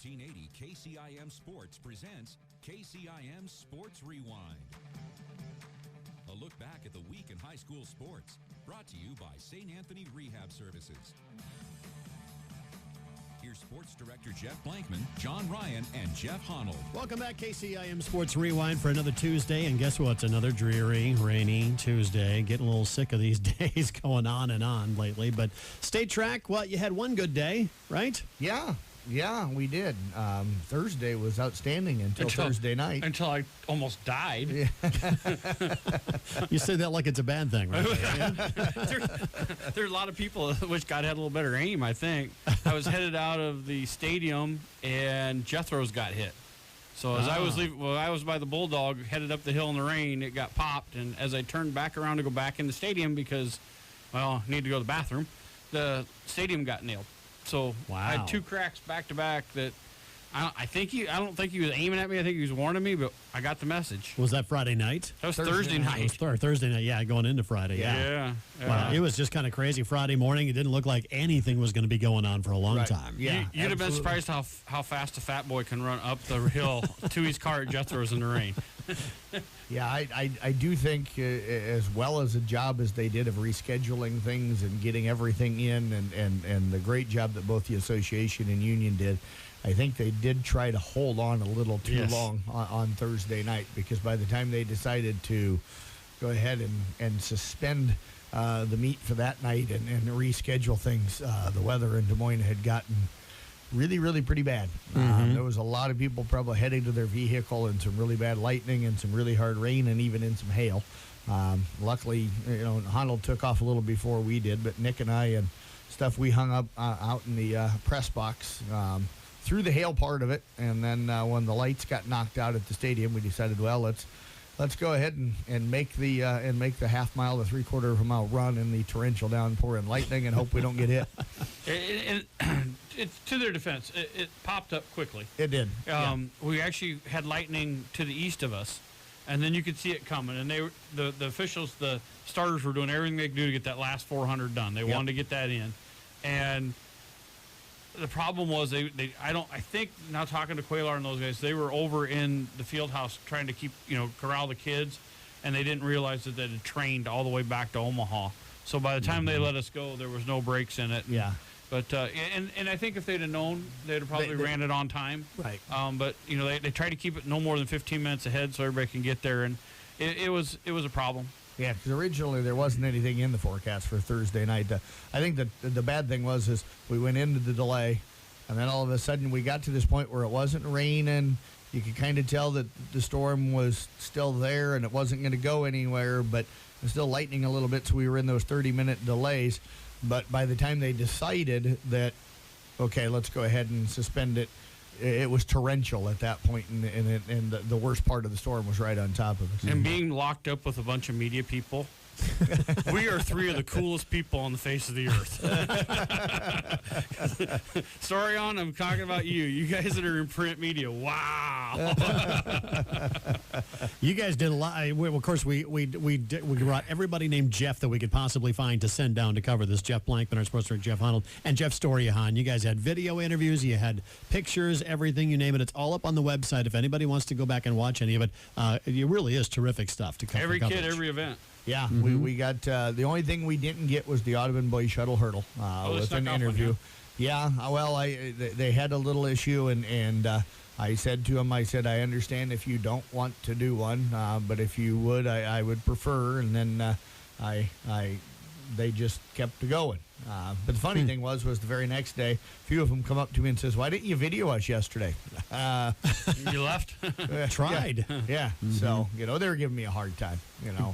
1480 KCIM Sports presents KCIM Sports Rewind. A look back at the week in high school sports, brought to you by St. Anthony Rehab Services. Here's Sports Director Jeff Blankman, John Ryan, and Jeff Honnold. Welcome back, KCIM Sports Rewind, for another Tuesday. And guess what? It's another dreary, rainy Tuesday. Getting a little sick of these days going on and on lately. But state track, well, you had one good day, right? Yeah, we did. Thursday was outstanding until Thursday night. Until I almost died. You say that like it's a bad thing, right? There are a lot of people that wish God had a little better aim, I think. I was headed out of the stadium, and Jethro's got hit. So as I was leaving, I was by the Bulldog, headed up the hill in the rain, it got popped. And as I turned back around to go back in the stadium because, I need to go to the bathroom, the stadium got nailed. So I had two cracks back to back that I don't think he was aiming at me. I think he was warning me, but I got the message. Was that Friday night? That was Thursday night. Thursday night, yeah, going into Friday. Yeah. Wow, it was just kind of crazy. Friday morning, it didn't look like anything was going to be going on for a long time. Yeah, You'd have been surprised how fast a fat boy can run up the hill to his car at Jethro's in the rain. Yeah, I do think as well as a job as they did of rescheduling things and getting everything in and the great job that both the association and union did, I think they did try to hold on a little too long on Thursday night, because by the time they decided to go ahead and suspend the meet for that night and reschedule things, the weather in Des Moines had gotten really, really pretty bad. There was a lot of people probably heading to their vehicle in some really bad lightning and some really hard rain and even in some hail. Luckily, Honnold took off a little before we did, but Nick and I and stuff we hung up out in the press box through the hail part of it. And then when the lights got knocked out at the stadium, we decided, well, let's go ahead and make the half mile to 3/4 of a mile run in the torrential downpour and lightning and hope we don't get hit. It's to their defense, it popped up quickly. It did. We actually had lightning to the east of us, and then you could see it coming. And the officials, the starters, were doing everything they could do to get that last 400 done. They wanted to get that in, and the problem was I think now talking to Quaylar and those guys, they were over in the field house trying to keep corral the kids, and they didn't realize that they had trained all the way back to Omaha. So by the time they let us go, there was no breaks in it. Yeah. But and I think if they'd have known, they'd have probably ran it on time. Right. But they try to keep it no more than 15 minutes ahead so everybody can get there, and it was a problem. Yeah, because originally there wasn't anything in the forecast for Thursday night. I think the bad thing was we went into the delay, and then all of a sudden we got to this point where it wasn't raining. You could kind of tell that the storm was still there and it wasn't going to go anywhere, but it was still lightning a little bit, so we were in those 30-minute delays. But by the time they decided that, okay, let's go ahead and suspend it, it was torrential at that point, and the worst part of the storm was right on top of us. And being locked up with a bunch of media people, we are three of the coolest people on the face of the earth. Sorry, I'm talking about you. You guys that are in print media, wow. You guys did a lot. Of course, we brought everybody named Jeff that we could possibly find to send down to cover this. Jeff Blankman, our sports director, Jeff Honnold, and Jeff Storyahan. You guys had video interviews. You had pictures, everything, you name it. It's all up on the website. If anybody wants to go back and watch any of it, it really is terrific stuff to cover. Every kid, every event. Yeah, we got the only thing we didn't get was the Audubon Boys Shuttle Hurdle with an interview. Yeah, well, they had a little issue, and I said to them, I understand if you don't want to do one, but if you would, I would prefer. And then they just kept going. But the funny thing was the very next day, a few of them come up to me and says, "Why didn't you video us yesterday?" You left? Tried. Yeah. So, they were giving me a hard time,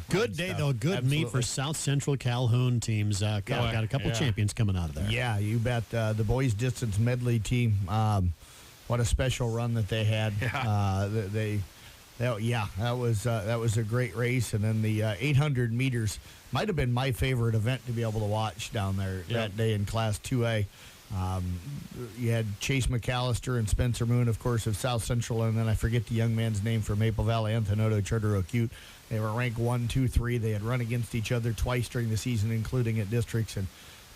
Good day, though. Good meet for South Central Calhoun teams. Got a couple champions coming out of there. Yeah, you bet. The boys distance medley team, what a special run that they had. Yeah. That was a great race. And then the 800 meters might have been my favorite event to be able to watch down there that day in Class 2A. You had Chase McAllister and Spencer Moon, of course, of South Central, and then I forget the young man's name from Maple Valley, Anthony Charter-O'Cute. They were ranked 1, 2, 3. They had run against each other twice during the season, including at districts,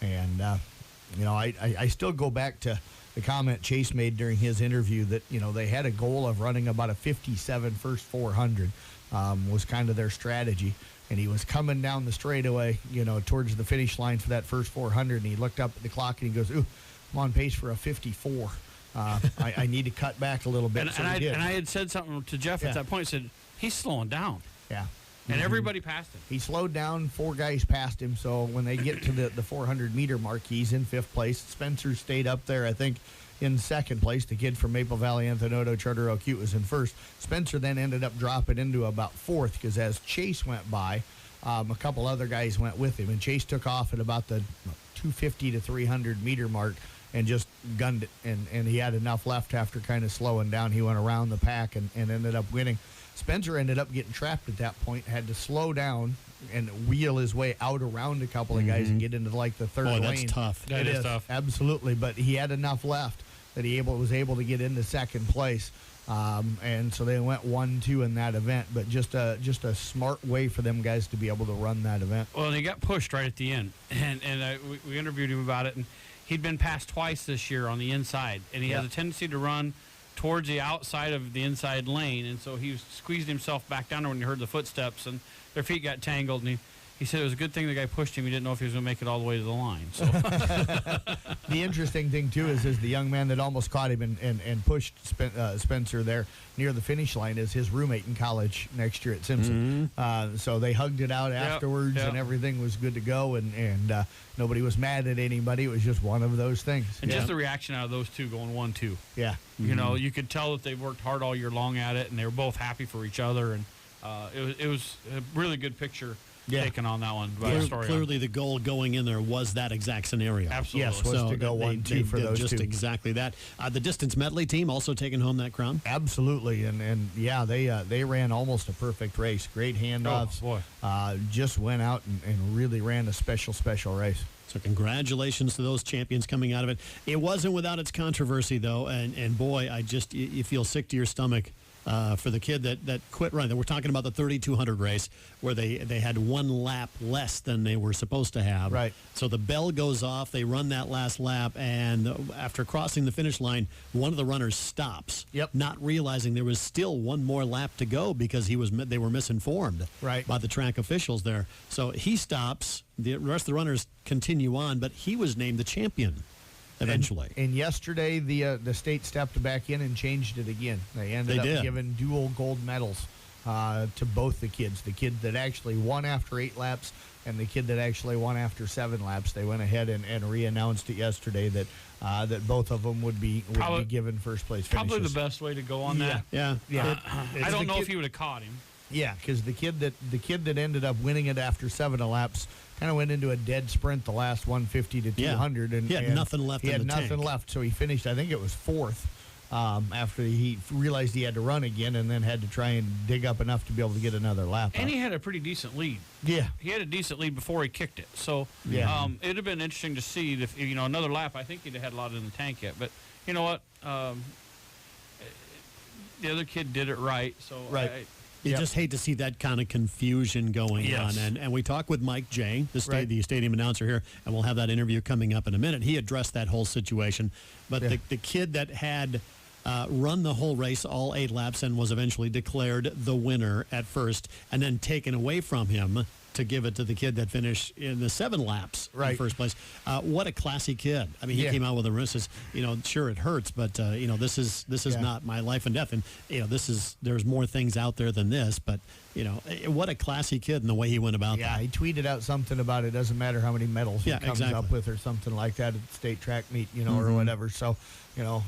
and I still go back to the comment Chase made during his interview that, they had a goal of running about a 57 first 400 was kind of their strategy. And he was coming down the straightaway, towards the finish line for that first 400. And he looked up at the clock and he goes, "Ooh, I'm on pace for a 54. I need to cut back a little bit." And I had said something to Jeff at that point. I said, he's slowing down. Yeah. And everybody passed him. He slowed down. 4 guys passed him. So when they get to the 400-meter mark, he's in 5th place. Spencer stayed up there, I think, in 2nd place. The kid from Maple Valley, Anthony Charter Oak Ute, was in 1st. Spencer then ended up dropping into about 4th because as Chase went by, a couple other guys went with him. And Chase took off at about the 250 to 300-meter mark and just gunned it. And he had enough left after kind of slowing down. He went around the pack and ended up winning. Spencer ended up getting trapped at that point, had to slow down and wheel his way out around a couple of guys and get into like the 3rd lane. That's tough. That is tough. Absolutely. But he had enough left that he was able to get into 2nd place. And so they went 1-2 in that event, but just a smart way for them guys to be able to run that event. Well, he got pushed right at the end, and we interviewed him about it, and he'd been passed twice this year on the inside, and he has a tendency to run towards the outside of the inside lane, and so he squeezed himself back down there when he heard the footsteps, and their feet got tangled, and he said it was a good thing the guy pushed him. He didn't know if he was going to make it all the way to the line. So. The interesting thing, too, is the young man that almost caught him and pushed Spencer there near the finish line is his roommate in college next year at Simpson. So they hugged it out afterwards, and everything was good to go, and nobody was mad at anybody. It was just one of those things. And just the reaction out of those two going 1-2. Yeah. You could tell that they worked hard all year long at it, and they were both happy for each other, and it was a really good picture taken on that one. Clearly, the goal going in there was that exact scenario. Absolutely. Yes, was to go 1-2 for those just two. Exactly that. The distance medley team also taking home that crown. Absolutely, and they ran almost a perfect race. Great handoffs. Oh, boy. Just went out and really ran a special race. So congratulations to those champions coming out of it. It wasn't without its controversy, though, and boy, you feel sick to your stomach for the kid that quit running. We're talking about the 3,200 race where they had 1 lap less than they were supposed to have. Right. So the bell goes off. They run that last lap, and after crossing the finish line, one of the runners stops. Yep. Not realizing there was still 1 more lap to go because they were misinformed by the track officials there. So he stops. The rest of the runners continue on, but he was named the champion eventually. And yesterday, the state stepped back in and changed it again. They ended up giving dual gold medals to both the kids. The kid that actually won after 8 laps and the kid that actually won after 7 laps. They went ahead and re-announced it yesterday that both of them would be given first place finishes. Probably the best way to go on that. Yeah. I don't know if he would have caught him. Yeah, because the kid that ended up winning it after 7 laps kind of went into a dead sprint the last 150 to 200, and he had nothing left. He had in the nothing tank. left, so he finished. I think it was 4th after he realized he had to run again, and then had to try and dig up enough to be able to get another lap. And he had a pretty decent lead. Yeah, he had a decent lead before he kicked it. So it'd have been interesting to see if another lap. I think he'd have had a lot in the tank yet, but you know what? The other kid did it right. So right. You just hate to see that kind of confusion going on. And we talked with Mike Jay, the stadium announcer here, and we'll have that interview coming up in a minute. He addressed that whole situation. But the kid that had run the whole race, all 8 laps, and was eventually declared the winner at first, and then taken away from him to give it to the kid that finished in the 7 laps in first place. What a classy kid. I mean, he came out with a wrist. Sure, it hurts, but, this is not my life and death. And, there's more things out there than this, but, what a classy kid and the way he went about that. Yeah, he tweeted out something about it doesn't matter how many medals he comes up with or something like that at the state track meet, or whatever. So,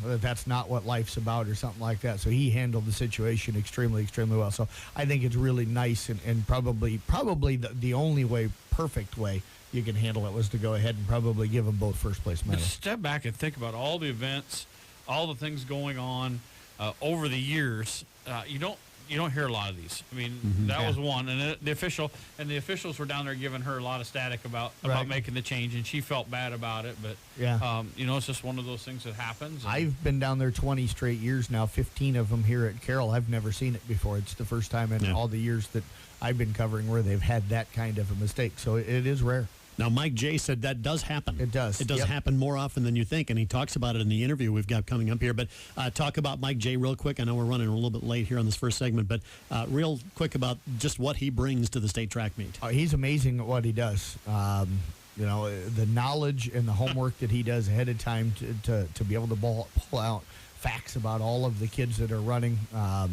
that's not what life's about or something like that. So he handled the situation extremely, extremely well. So I think it's really nice and probably the only perfect way you can handle it was to go ahead and probably give them both first place medals. Just step back and think about all the events, all the things going on over the years. You don't hear a lot of these. I mean, that was one, and the officials were down there giving her a lot of static about making the change, and she felt bad about it. But it's just one of those things that happens. I've been down there 20 straight years now, 15 of them here at Carroll. I've never seen it before. It's the first time in all the years that I've been covering where they've had that kind of a mistake. So it is rare. Now, Mike J said that does happen. It does. It does Yep. happen more often than you think, and he talks about it in the interview we've got coming up here. But talk about Mike J real quick. I know we're running a little bit late here on this first segment, but real quick about just what he brings to the state track meet. He's amazing at what he does. The knowledge and the homework that he does ahead of time to be able to pull out facts about all of the kids that are running. I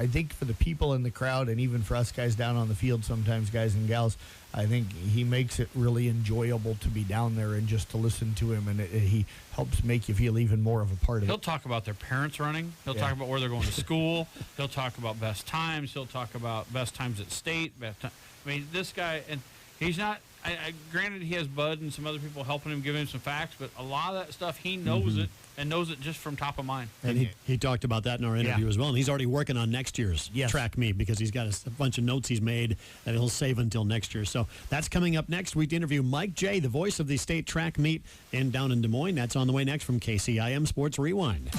think for the people in the crowd and even for us guys down on the field, sometimes guys and gals, I think he makes it really enjoyable to be down there and just to listen to him, and he helps make you feel even more of a part of He'll it. talk about their parents running. He'll talk about where they're going to school. He'll talk about best times. He'll talk about best times at state. This guy, and he's not. Granted, he has Bud and some other people helping him, giving him some facts, but a lot of that stuff, he knows it and knows it just from top of mind. And he talked about that in our interview as well. And he's already working on next year's track meet because he's got a bunch of notes he's made that he'll save until next year. So that's coming up next. We interview Mike J, the voice of the state track meet down in Des Moines. That's on the way next from KCIM Sports Rewind.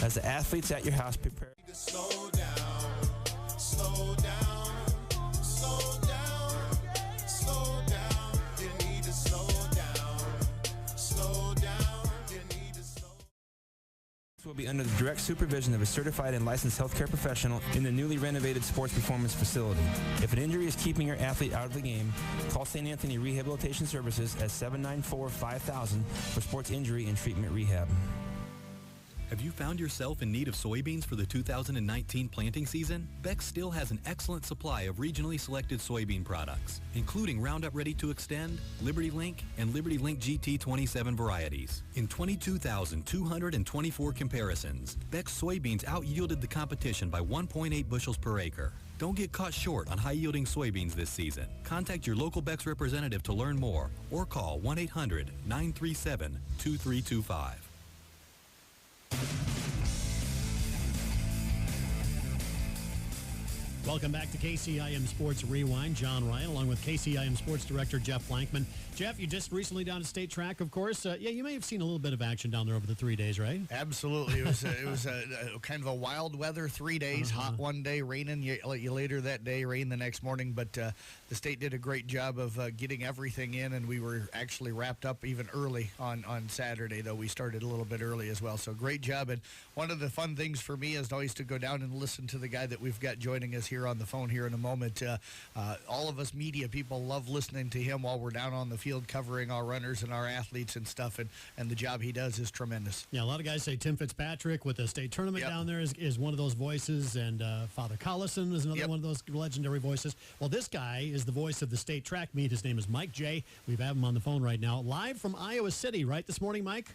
As the athletes at your house prepare. Slow down, slow down, slow down, slow down. You need to slow down, you need to slow. Will be under the direct supervision of a certified and licensed healthcare professional in the newly renovated sports performance facility. If an injury is keeping your athlete out of the game, call St. Anthony Rehabilitation Services at 794-5000 for sports injury and treatment rehab. Have you found yourself in need of soybeans for the 2019 planting season? Beck's still has an excellent supply of regionally selected soybean products, including Roundup Ready to Extend, Liberty Link, and Liberty Link GT27 varieties. In 22,224 comparisons, Beck's soybeans out-yielded the competition by 1.8 bushels per acre. Don't get caught short on high-yielding soybeans this season. Contact your local Beck's representative to learn more or call 1-800-937-2325. Welcome back to KCIM Sports Rewind. John Ryan, along with KCIM Sports Director Jeff Blankman. Jeff, you just recently down at State Track, of course. You may have seen a little bit of action down there over the 3 days, right? Absolutely. It was a kind of a wild weather 3 days, hot one day, raining you later that day, rain the next morning. But the state did a great job of getting everything in, and we were actually wrapped up even early on Saturday, though we started a little bit early as well. So great job. And one of the fun things for me is always to go down and listen to the guy that we've got joining us here on the phone here in a moment. All of us media people love listening to him while we're down on the field covering our runners and our athletes and stuff, and the job he does is tremendous. Yeah, a lot of guys say Tim Fitzpatrick with the state tournament down there is one of those voices, and Father Collison is another one of those legendary voices. Well, this guy is the voice of the state track meet. His name is Mike J. We have him on the phone right now, live from Iowa City, right this morning, Mike?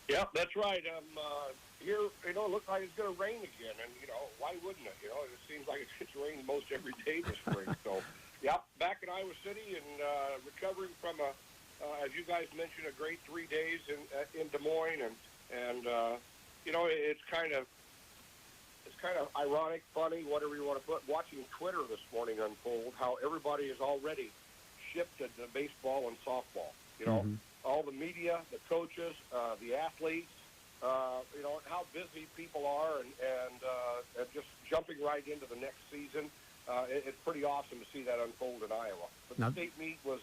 Yep, that's right. I'm here, it looks like it's going to rain again, and, why wouldn't it? It seems like it's rained most every day this spring. So, back in Iowa City and recovering from as you guys mentioned, a great 3 days in Des Moines, and it's kind of ironic, funny, whatever you want to put. Watching Twitter this morning unfold, how everybody is already shifted to baseball and softball. All the media, the coaches, the athletes, how busy people are, and just jumping right into the next season. It's pretty awesome to see that unfold in Iowa. But the state meet was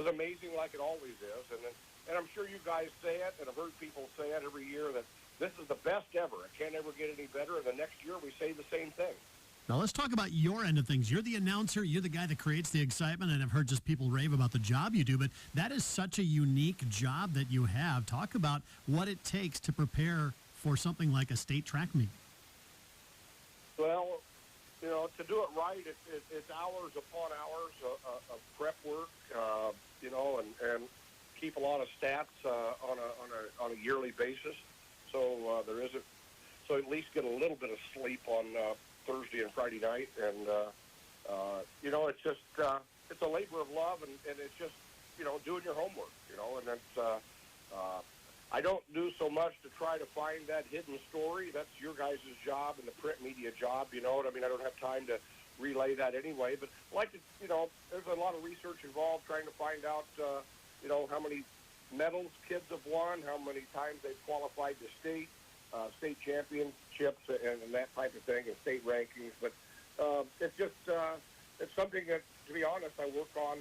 amazing, like it always is, and I'm sure you guys say it, and I've heard people say it every year that this is the best ever. It can't ever get any better. And the next year we say the same thing. Now, let's talk about your end of things. You're the announcer. You're the guy that creates the excitement, and I've heard just people rave about the job you do, but that is such a unique job that you have. Talk about what it takes to prepare for something like a state track meet. Well, to do it right, it's hours upon hours of prep work, and keep a lot of stats on a yearly basis. So there isn't. So at least get a little bit of sleep on Thursday and Friday night, and it's just it's a labor of love, and it's just doing your homework, and it's I don't do so much to try to find that hidden story. That's your guys' job and the print media job, I don't have time to relay that anyway, but I like to, there's a lot of research involved trying to find out how many medals kids have won, how many times they've qualified to state championships and that type of thing, and state rankings. But it's just it's something that to be honest, I work on,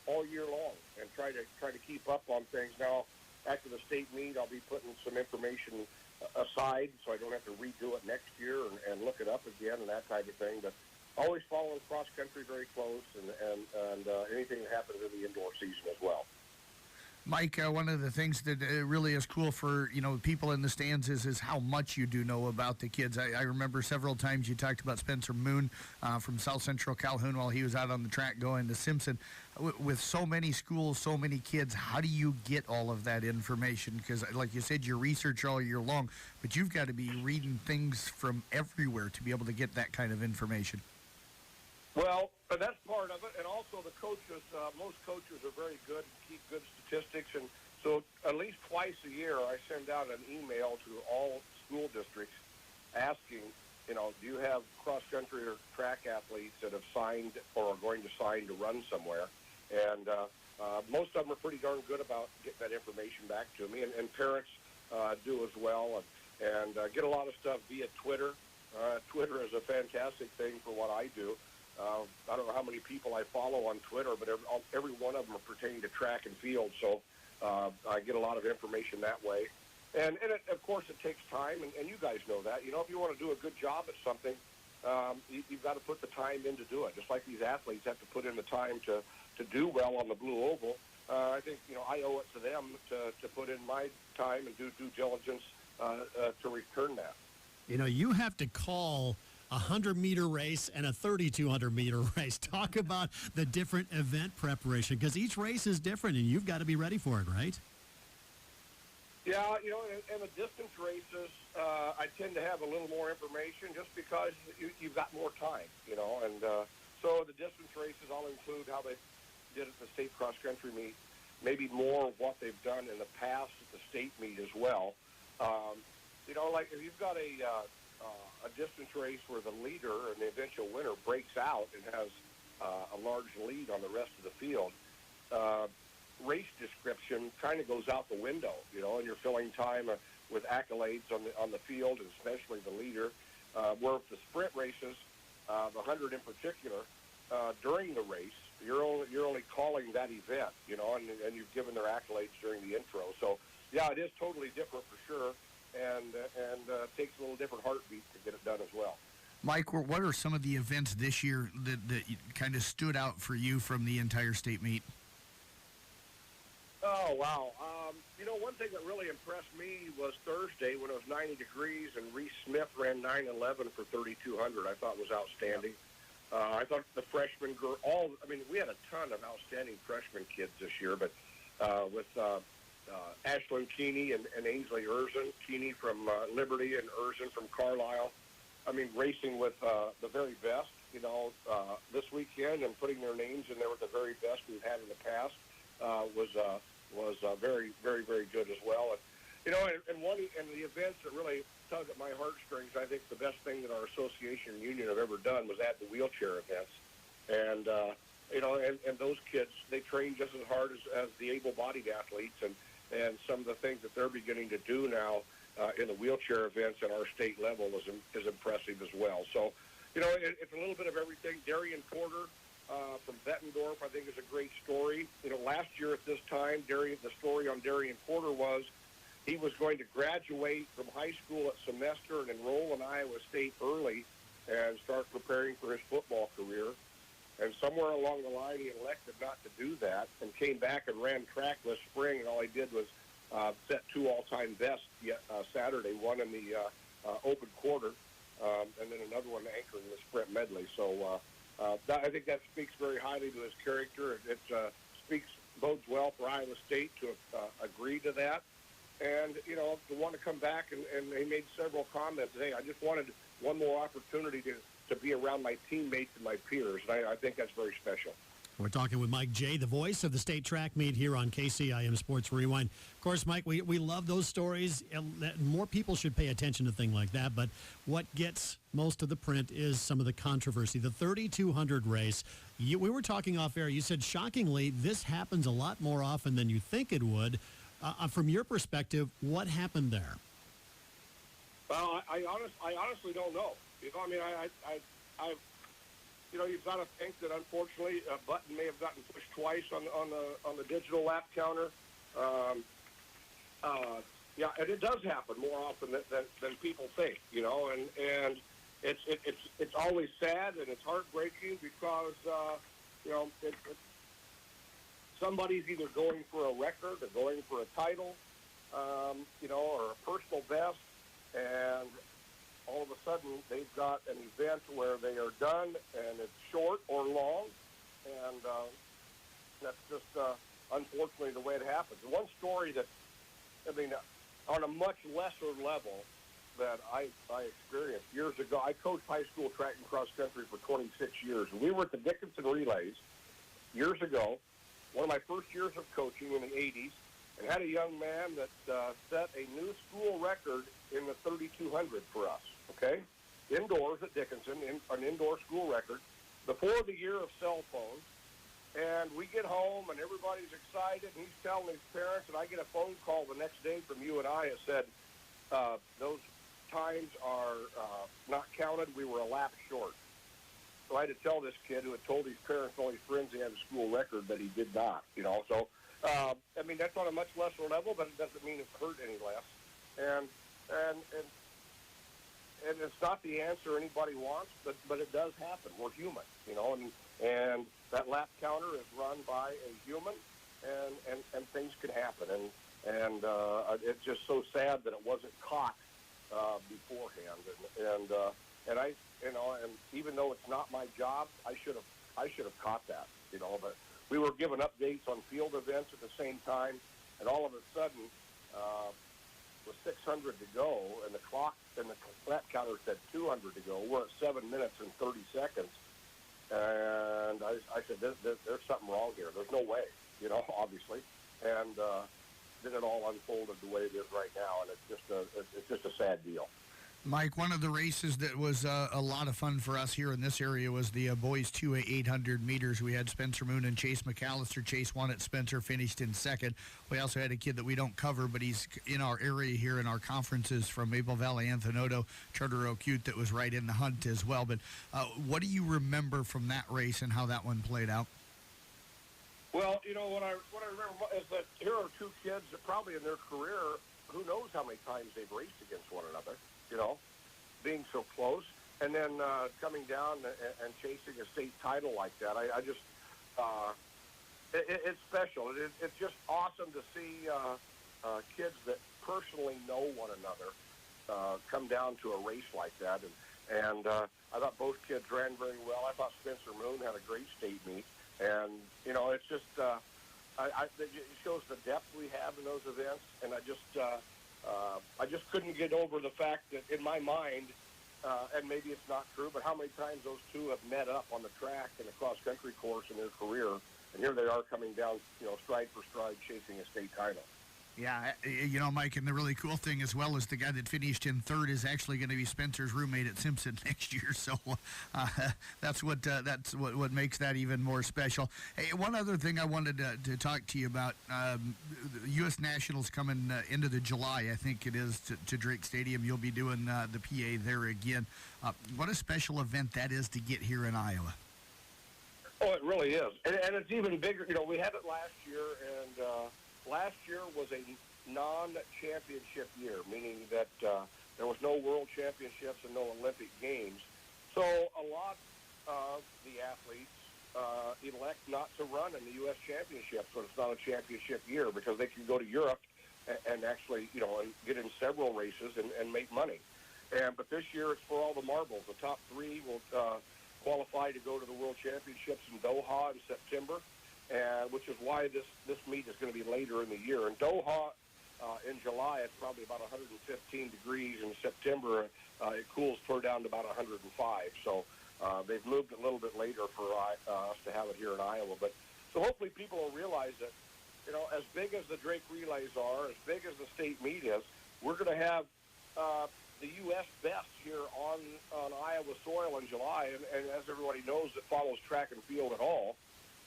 all year long and try to keep up on things. Now, after the state meet, I'll be putting some information aside so I don't have to redo it next year and look it up again and that type of thing. But always following cross country very close and anything that happens in the indoor season as well. Mike, one of the things that really is cool for people in the stands is how much you do know about the kids. I remember several times you talked about Spencer Moon from South Central Calhoun while he was out on the track going to Simpson. With so many schools, so many kids, how do you get all of that information? Because, like you said, you research all year long, but you've got to be reading things from everywhere to be able to get that kind of information. Well, that's part of it, and also the coaches. Most coaches are very good and keep good statistics, and so at least twice a year I send out an email to all school districts asking, do you have cross-country or track athletes that have signed or are going to sign to run somewhere? And most of them are pretty darn good about getting that information back to me, and parents do as well, and get a lot of stuff via Twitter. Twitter is a fantastic thing for what I do. I don't know how many people I follow on Twitter, but every one of them are pertaining to track and field, so I get a lot of information that way. And of course, it takes time, and you guys know that. If you want to do a good job at something, you've got to put the time in to do it, just like these athletes have to put in the time to do well on the Blue Oval. I think, I owe it to them to put in my time and do due diligence to return that. You have to call a 100-meter race and a 3,200-meter race. Talk about the different event preparation, because each race is different, and you've got to be ready for it, right? Yeah, and the distance races, I tend to have a little more information just because you've got more time, and so the distance races, I'll include how they did at the state cross-country meet, maybe more of what they've done in the past at the state meet as well. Like if you've got a distance race where the leader and the eventual winner breaks out and has a large lead on the rest of the field, race description kind of goes out the window, and you're filling time with accolades on the field, and especially the leader. Where the sprint races, the 100 in particular, during the race, you're only calling that event, and you've given their accolades during the intro. So, yeah, it is totally different for sure. And takes a little different heartbeat to get it done as well. Mike, what are some of the events this year that kind of stood out for you from the entire state meet? Oh, wow. One thing that really impressed me was Thursday when it was 90 degrees and Reese Smith ran 9:11 for 3,200. I thought was outstanding. I thought the freshmen we had a ton of outstanding freshman kids this year, but with Ashlyn Keeney and Ainsley Erzin, Keeney from Liberty and Erzin from Carlisle. Racing with the very best, this weekend, and putting their names in there with the very best we've had in the past was very, very, very good as well. And the events that really tug at my heartstrings, I think the best thing that our association and union have ever done was add the wheelchair events. And and those kids, they train just as hard as the able-bodied athletes, and some of the things that they're beginning to do now in the wheelchair events at our state level is impressive as well. So, it's a little bit of everything. Darian Porter from Bettendorf, I think, is a great story. Last year at this time, the story on Darian Porter was he was going to graduate from high school at semester and enroll in Iowa State early and start preparing for his football career. And somewhere along the line, he elected not to do that and came back and ran track this spring, and all he did was set 2 all-time bests Saturday, one in the open quarter, and then another one anchoring the sprint medley. So I think that speaks very highly to his character. It bodes well for Iowa State to agree to that. And, to want to come back, and he made several comments. Hey, I just wanted one more opportunity to be around my teammates and my peers. And I think that's very special. We're talking with Mike Jay, the voice of the state track meet here on KCIM Sports Rewind. Of course, Mike, we love those stories. More people should pay attention to things like that. But what gets most of the print is some of the controversy. The 3,200 race, we were talking off air. You said, shockingly, this happens a lot more often than you think it would. From your perspective, what happened there? Well, I honestly don't know. you've got to think that unfortunately a button may have gotten pushed twice on the digital lap counter. Yeah, and it does happen more often than people think, and it's always sad and it's heartbreaking because somebody's either going for a record or going for a title, or a personal best, and all of a sudden they've got an event where they are done and it's short or long, and that's just unfortunately the way it happens. One story that, on a much lesser level that I experienced years ago, I coached high school track and cross country for 26 years, and we were at the Dickinson Relays years ago, one of my first years of coaching in the 80s, and had a young man that set a new school record in the 3200 for us, okay? Indoors at Dickinson, an indoor school record, before the year of cell phones. And we get home, and everybody's excited, and he's telling his parents, and I get a phone call the next day from you and I that said, those times are not counted. We were a lap short. So I had to tell this kid who had told his parents and all his friends he had a school record that he did not, So, that's on a much lesser level, but it doesn't mean it's hurt any less. And it's not the answer anybody wants, but it does happen. We're human, and that lap counter is run by a human, and things can happen. And it's just so sad that it wasn't caught beforehand. And I, and even though it's not my job, I should have caught that, But we were given updates on field events at the same time, and all of a sudden, with 600 to go, and the clock and the lap counter said 200 to go. We're at 7 minutes and 30 seconds. And I said, there's something wrong here. There's no way, obviously. And then it all unfolded the way it is right now, and it's just a sad deal. Mike, one of the races that was a lot of fun for us here in this area was the boys 2A 800 meters. We had Spencer Moon and Chase McAllister. Chase won it. Spencer finished in second. We also had a kid that we don't cover, but he's in our area here in our conferences from Maple Valley, Anthenoto, Charter Oak Ute, that was right in the hunt as well. But what do you remember from that race and how that one played out? Well, what I remember is that here are two kids that probably in their career, who knows how many times they've raced against one another, being so close, and then coming down and chasing a state title like that. I just, it's special. It's just awesome to see kids that personally know one another come down to a race like that. And I thought both kids ran very well. I thought Spencer Moon had a great state meet. And, it's just, it shows the depth we have in those events. And I just couldn't get over the fact that in my mind, and maybe it's not true, but how many times those two have met up on the track in a cross-country course in their career, and here they are coming down, stride for stride, chasing a state title. Yeah, Mike, and the really cool thing as well is the guy that finished in third is actually going to be Spencer's roommate at Simpson next year. So that's what makes that even more special. Hey, one other thing I wanted to talk to you about: the U.S. Nationals coming into the July, I think it is, to Drake Stadium. You'll be doing the PA there again. What a special event that is to get here in Iowa. Oh, it really is, and it's even bigger. We had it last year, and last year was a non-championship year, meaning that there was no World Championships and no Olympic Games. So a lot of the athletes elect not to run in the U.S. Championships when it's not a championship year, because they can go to Europe and actually, and get in several races and make money. But this year it's for all the marbles. The top three will qualify to go to the World Championships in Doha in September. Which is why this meet is going to be later in the year. In Doha, in July, it's probably about 115 degrees. In September, it cools down to about 105. So they've moved it a little bit later for us to have it here in Iowa. But so hopefully people will realize that, as big as the Drake Relays are, as big as the state meet is, we're going to have the U.S. best here on Iowa soil in July. And as everybody knows that follows track and field at all,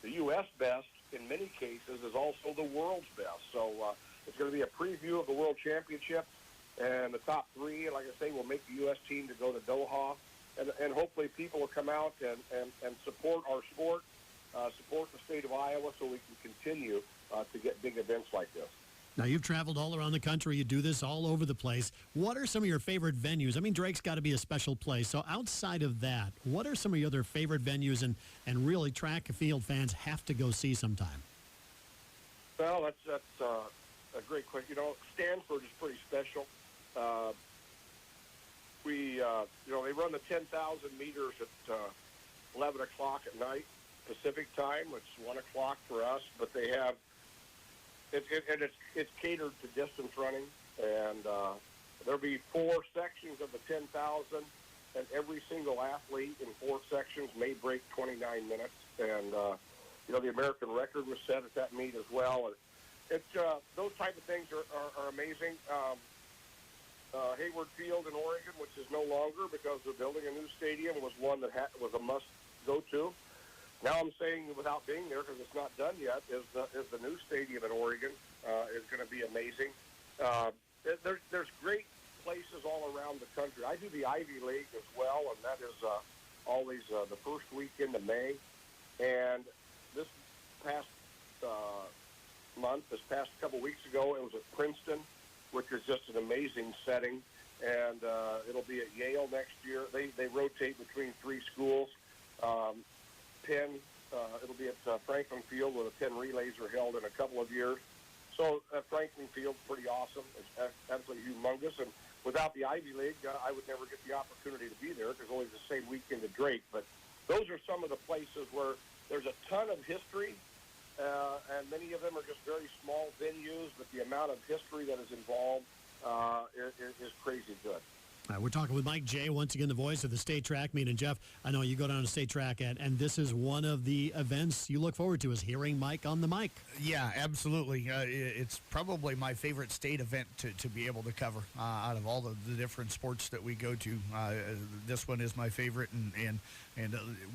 the U.S. best, in many cases, is also the world's best. So it's going to be a preview of the World Championship, and the top three, like I say, will make the U.S. team to go to Doha. and hopefully people will come out and support our sport, support the state of Iowa, so we can continue to get big events like this. Now, you've traveled all around the country. You do this all over the place. What are some of your favorite venues? I mean, Drake's got to be a special place. So outside of that, what are some of your other favorite venues and really track and field fans have to go see sometime? Well, that's a great question. You know, Stanford is pretty special. They run the 10,000 meters at 11 o'clock at night Pacific time. It's 1 o'clock for us, but they have it's catered to distance running, and there'll be 4 sections of the 10,000, and every single athlete in 4 sections may break 29 minutes. And the American record was set at that meet as well. And it's those type of things are amazing. Hayward Field in Oregon, which is no longer because they're building a new stadium, was one that was a must go to. Now I'm saying, without being there, because it's not done yet, is the new stadium in Oregon is going to be amazing. There's great places all around the country. I do the Ivy League as well, and that is always the first weekend of May. And this past couple weeks ago, it was at Princeton, which is just an amazing setting. And it'll be at Yale next year. They rotate between 3 schools. Penn, it'll be at Franklin Field, where the 10 relays are held in a couple of years. So Franklin Field's pretty awesome. It's absolutely humongous. And without the Ivy League, I would never get the opportunity to be there, because it's always the same weekend at Drake. But those are some of the places where there's a ton of history, and many of them are just very small venues, but the amount of history that is involved is crazy good. We're talking with Mike Jay, once again, the voice of the state track meet. And Jeff, I know you go down to state track, and this is one of the events you look forward to, is hearing Mike on the mic. Yeah, absolutely. It's probably my favorite state event to be able to cover out of all the different sports that we go to. This one is my favorite, and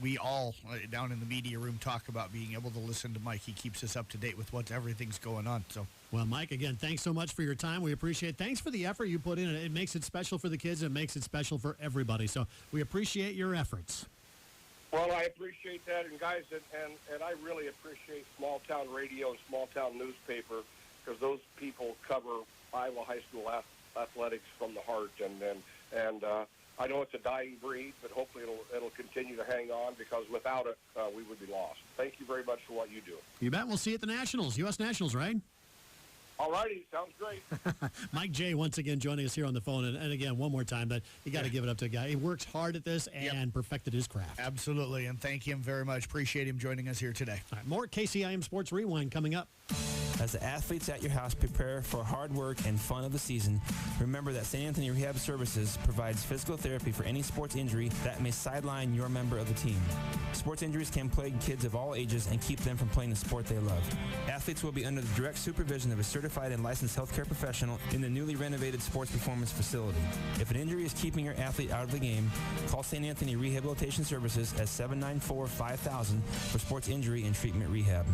we all down in the media room talk about being able to listen to Mike. He keeps us up to date with everything's going on. So. Well, Mike, again, thanks so much for your time. We appreciate it. Thanks for the effort you put in. It makes it special for the kids. It makes it special for everybody. So we appreciate your efforts. Well, I appreciate that. And, guys, and I really appreciate small-town radio and small-town newspaper, because those people cover Iowa high school athletics from the heart. And I know it's a dying breed, but hopefully it'll continue to hang on, because without it, we would be lost. Thank you very much for what you do. You bet. We'll see you at the Nationals, U.S. Nationals, right? All righty, sounds great. Mike Jay, once again, joining us here on the phone. And again, one more time, but you got to give it up to a guy. He works hard at this and perfected his craft. Absolutely, and thank him very much. Appreciate him joining us here today. All right, more KCIM Sports Rewind coming up. As the athletes at your house prepare for hard work and fun of the season, remember that St. Anthony Rehab Services provides physical therapy for any sports injury that may sideline your member of the team. Sports injuries can plague kids of all ages and keep them from playing the sport they love. Athletes will be under the direct supervision of a certified and licensed healthcare professional in the newly renovated sports performance facility. If an injury is keeping your athlete out of the game, call St. Anthony Rehabilitation Services at 794-5000 for sports injury and treatment rehab.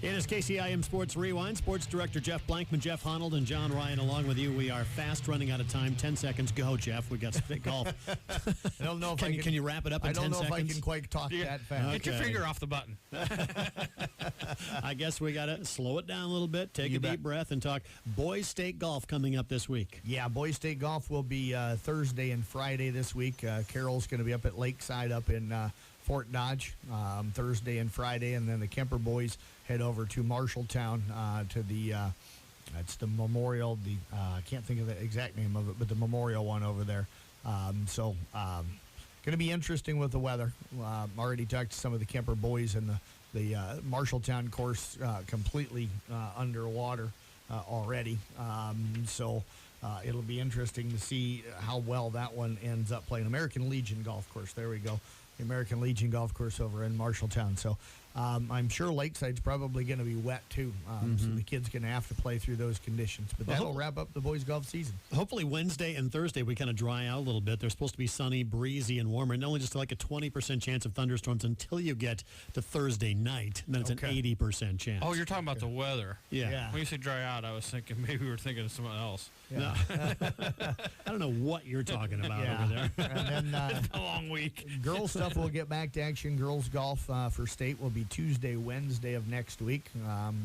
It is KCIM Sports Rewind. Sports Director Jeff Blankman, Jeff Honnold, and John Ryan along with you. We are fast running out of time. 10 seconds. Go, Jeff. We got some golf. I don't know if can you wrap it up in 10 seconds? I don't know if I can quite talk that fast. Get your finger off the button. I guess we got to slow it down a little bit, take a deep breath, and talk Boys State Golf coming up this week. Yeah, Boys State Golf will be Thursday and Friday this week. Carol's going to be up at Lakeside up in Fort Dodge Thursday and Friday, and then the Kemper boys head over to Marshalltown to the it's the Memorial. I can't think of the exact name of it, but the Memorial one over there. Going to be interesting with the weather. Already talked to some of the Kemper boys, and the Marshalltown course completely underwater already. It'll be interesting to see how well that one ends up playing. American Legion Golf Course. There we go. the American Legion Golf Course over in Marshalltown. So I'm sure Lakeside's probably going to be wet too. So the kids going to have to play through those conditions. But that'll wrap up the boys golf season. Hopefully Wednesday and Thursday we kind of dry out a little bit. They're supposed to be sunny, breezy, and warmer, and only just like a 20% chance of thunderstorms until you get to Thursday night. And then it's an 80% chance. Oh, you're talking about the weather. Yeah. When you say dry out, I was thinking maybe we were thinking of something else. No. I don't know what you're talking about over there. And then A long week. girls stuff will get back to action. Girls golf for state will be Tuesday, Wednesday of next week,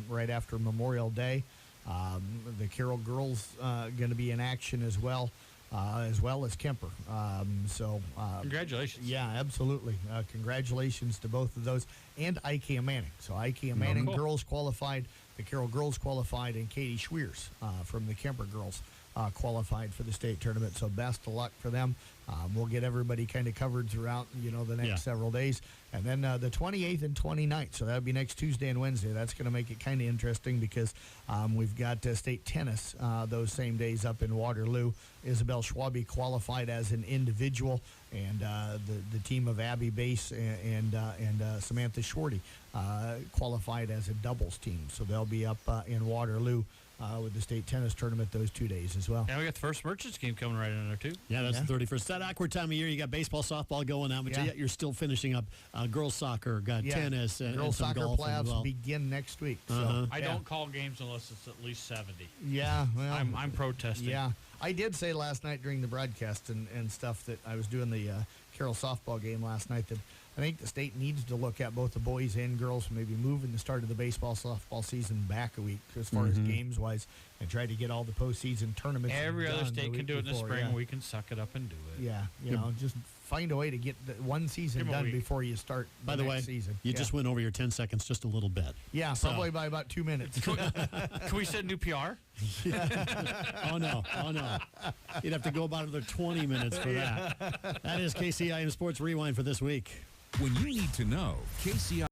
right after Memorial Day. The Carroll girls going to be in action as well as Kemper. Congratulations. Yeah, absolutely. Congratulations to both of those and IKEA Manning. So IKEA Manning girls qualified, the Carroll girls qualified, and Katie Schweers from the Kemper girls qualified for the state tournament. So best of luck for them. We'll get everybody kind of covered throughout, the next several days. And then the 28th and 29th, so that'll be next Tuesday and Wednesday. That's going to make it kind of interesting because we've got state tennis those same days up in Waterloo. Isabel Schwabe qualified as an individual, and the team of Abby Bass and Samantha Shorty qualified as a doubles team. So they'll be up in Waterloo with the state tennis tournament those 2 days as well. And we got the first Merchants game coming right in there, too. Yeah, that's the 31st. It's that awkward time of year. You got baseball, softball going on, but yet you're still finishing up girls soccer, got tennis, and girls some soccer golf playoffs as well. begin next week. Uh-huh. So, I don't call games unless it's at least 70. Yeah, well, I'm protesting. Yeah, I did say last night during the broadcast and stuff that I was doing the Carroll softball game last night that I think the state needs to look at both the boys and girls, maybe moving the start of the baseball softball season back a week as far as games wise, and try to get all the postseason tournaments. Every other done state the can do it in the week spring. before, We can suck it up and do it. Yeah, just find a way to get one season Give 'em a done week. before you start By the next way, season. you just went over your 10 seconds just a little bit. Yeah, So- probably by about 2 minutes. Can we set a new PR? Oh, no. You'd have to go about another 20 minutes for that. That is KCIM Sports Rewind for this week. When you need to know, KCI